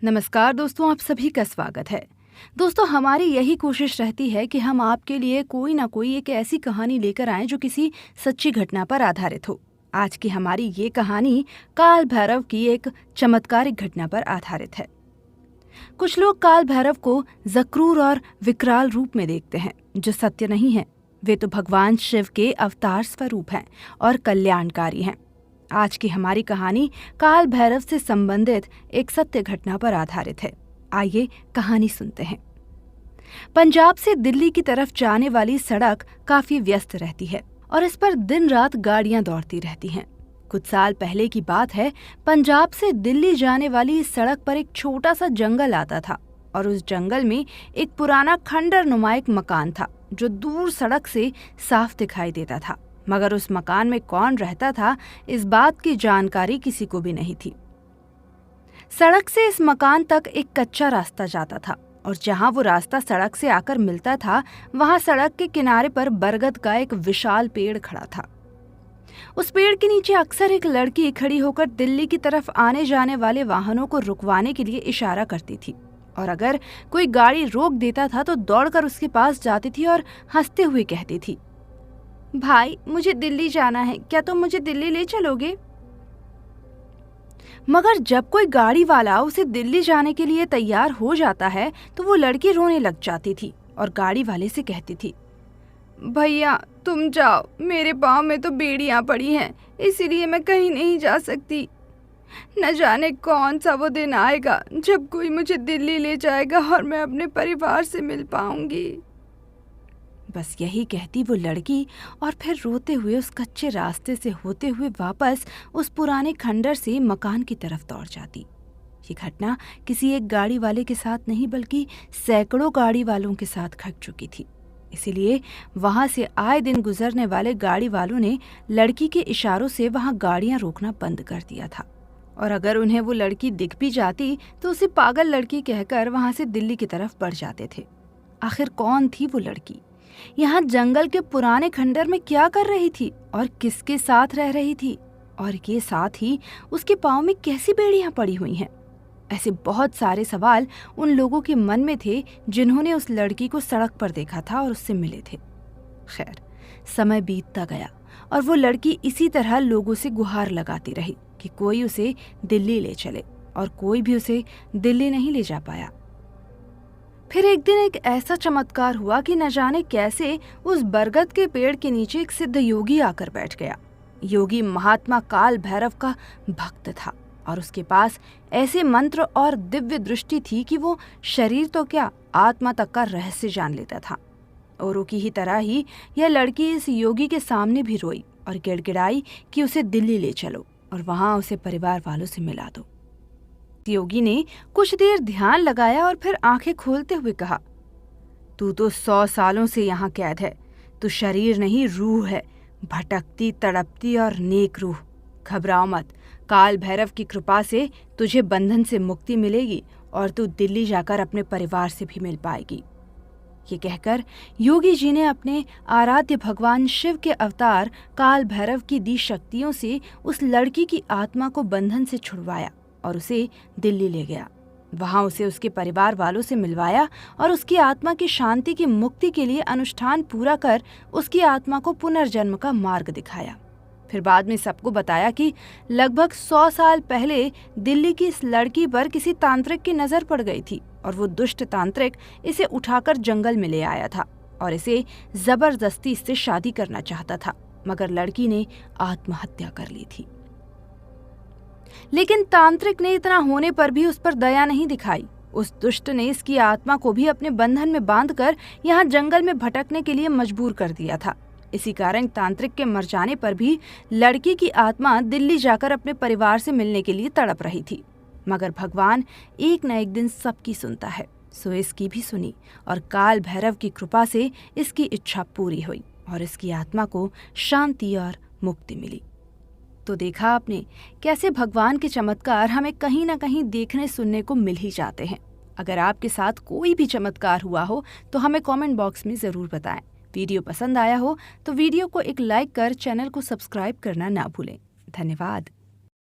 नमस्कार दोस्तों, आप सभी का स्वागत है। दोस्तों, हमारी यही कोशिश रहती है कि हम आपके लिए कोई ना कोई एक ऐसी कहानी लेकर आएं जो किसी सच्ची घटना पर आधारित हो। आज की हमारी ये कहानी काल भैरव की एक चमत्कारिक घटना पर आधारित है। कुछ लोग काल भैरव को जक्रूर और विकराल रूप में देखते हैं, जो सत्य नहीं है। वे तो भगवान शिव के अवतार स्वरूप हैं और कल्याणकारी हैं। आज की हमारी कहानी काल भैरव से संबंधित एक सत्य घटना पर आधारित है। आइए कहानी सुनते हैं। पंजाब से दिल्ली की तरफ जाने वाली सड़क काफी व्यस्त रहती है और इस पर दिन रात गाड़ियां दौड़ती रहती हैं। कुछ साल पहले की बात है। पंजाब से दिल्ली जाने वाली इस सड़क पर एक छोटा सा जंगल आता था और उस जंगल में एक पुराना खंडर नुमा एक मकान था जो दूर सड़क से साफ दिखाई देता था। मगर उस मकान में कौन रहता था, इस बात की जानकारी किसी को भी नहीं थी। सड़क से इस मकान तक एक कच्चा रास्ता जाता था और जहां वो रास्ता सड़क से आकर मिलता था, वहां सड़क के किनारे पर बरगद का एक विशाल पेड़ खड़ा था। उस पेड़ के नीचे अक्सर एक लड़की खड़ी होकर दिल्ली की तरफ आने जाने वाले वाहनों को रुकवाने के लिए इशारा करती थी और अगर कोई गाड़ी रोक देता था तो दौड़कर उसके पास जाती थी और हंसते हुए कहती थी, भाई मुझे दिल्ली जाना है, क्या तुम मुझे दिल्ली ले चलोगे? मगर जब कोई गाड़ी वाला उसे दिल्ली जाने के लिए तैयार हो जाता है तो वो लड़की रोने लग जाती थी और गाड़ी वाले से कहती थी, भैया तुम जाओ, मेरे पाँव में तो बेड़ियां पड़ी हैं, इसीलिए मैं कहीं नहीं जा सकती। न जाने कौन सा वो दिन आएगा जब कोई मुझे दिल्ली ले जाएगा और मैं अपने परिवार से मिल पाऊंगी। बस यही कहती वो लड़की और फिर रोते हुए उस कच्चे रास्ते से होते हुए वापस उस पुराने खंडर से मकान की तरफ दौड़ जाती। ये घटना किसी एक गाड़ी वाले के साथ नहीं बल्कि सैकड़ों गाड़ी वालों के साथ घट चुकी थी। इसीलिए वहां से आए दिन गुजरने वाले गाड़ी वालों ने लड़की के इशारों से वहां गाड़ियां रोकना बंद कर दिया था और अगर उन्हें वो लड़की दिख भी जाती तो उसे पागल लड़की कहकर वहां से दिल्ली की तरफ बढ़ जाते थे। आखिर कौन थी वो लड़की? यहाँ जंगल के पुराने खंडर में क्या कर रही थी और किसके साथ रह रही थी? और ये साथ ही उसके पाँव में कैसी बेड़ियां पड़ी हुई हैं? ऐसे बहुत सारे सवाल उन लोगों के मन में थे जिन्होंने उस लड़की को सड़क पर देखा था और उससे मिले थे। खैर, समय बीतता गया और वो लड़की इसी तरह लोगों से गुहार लगाती रही कि कोई उसे दिल्ली ले चले, और कोई भी उसे दिल्ली नहीं ले जा पाया। फिर एक दिन एक ऐसा चमत्कार हुआ कि न जाने कैसे उस बरगद के पेड़ के नीचे एक सिद्ध योगी आकर बैठ गया। योगी महात्मा काल भैरव का भक्त था और उसके पास ऐसे मंत्र और दिव्य दृष्टि थी कि वो शरीर तो क्या, आत्मा तक का रहस्य जान लेता था। औरों की ही तरह ही यह लड़की इस योगी के सामने भी रोई और गिड़गिड़ाई कि उसे दिल्ली ले चलो और वहां उसे परिवार वालों से मिला दो। योगी ने कुछ देर ध्यान लगाया और फिर आंखें खोलते हुए कहा, तू तो 100 सालों से यहाँ कैद है। तू शरीर नहीं, रूह है, भटकती तड़पती और नेक रूह। घबराओ मत, काल भैरव की कृपा से तुझे बंधन से मुक्ति मिलेगी और तू दिल्ली जाकर अपने परिवार से भी मिल पाएगी। ये कहकर योगी जी ने अपने आराध्य भगवान शिव के अवतार काल भैरव की दी शक्तियों से उस लड़की की आत्मा को बंधन से छुड़वाया और उसे दिल्ली ले गया। वहां उसे उसके परिवार वालों से मिलवाया और उसकी आत्मा की शांति की मुक्ति के लिए अनुष्ठान पूरा कर उसकी आत्मा को पुनर्जन्म का मार्ग दिखाया। फिर बाद में सबको बताया कि लगभग 100 साल पहले दिल्ली की इस लड़की पर किसी तांत्रिक की नजर पड़ गई थी और वो दुष्ट तांत्रिक इसे उठाकर जंगल में ले आया था और इसे जबरदस्ती इससे शादी करना चाहता था, मगर लड़की ने आत्महत्या कर ली थी। लेकिन तांत्रिक ने इतना होने पर भी उस पर दया नहीं दिखाई। उस दुष्ट ने इसकी आत्मा को भी अपने बंधन में बांधकर यहाँ जंगल में भटकने के लिए मजबूर कर दिया था। इसी कारण तांत्रिक के मर जाने पर भी लड़की की आत्मा दिल्ली जाकर अपने परिवार से मिलने के लिए तड़प रही थी। मगर भगवान एक न एक दिन सबकी सुनता है, सो इसकी भी सुनी और काल भैरव की कृपा से इसकी इच्छा पूरी हुई और इसकी आत्मा को शांति और मुक्ति मिली। तो देखा आपने कैसे भगवान के चमत्कार हमें कहीं ना कहीं देखने सुनने को मिल ही जाते हैं। अगर आपके साथ कोई भी चमत्कार हुआ हो तो हमें कमेंट बॉक्स में ज़रूर बताएं। वीडियो पसंद आया हो तो वीडियो को एक लाइक कर चैनल को सब्सक्राइब करना ना भूलें। धन्यवाद।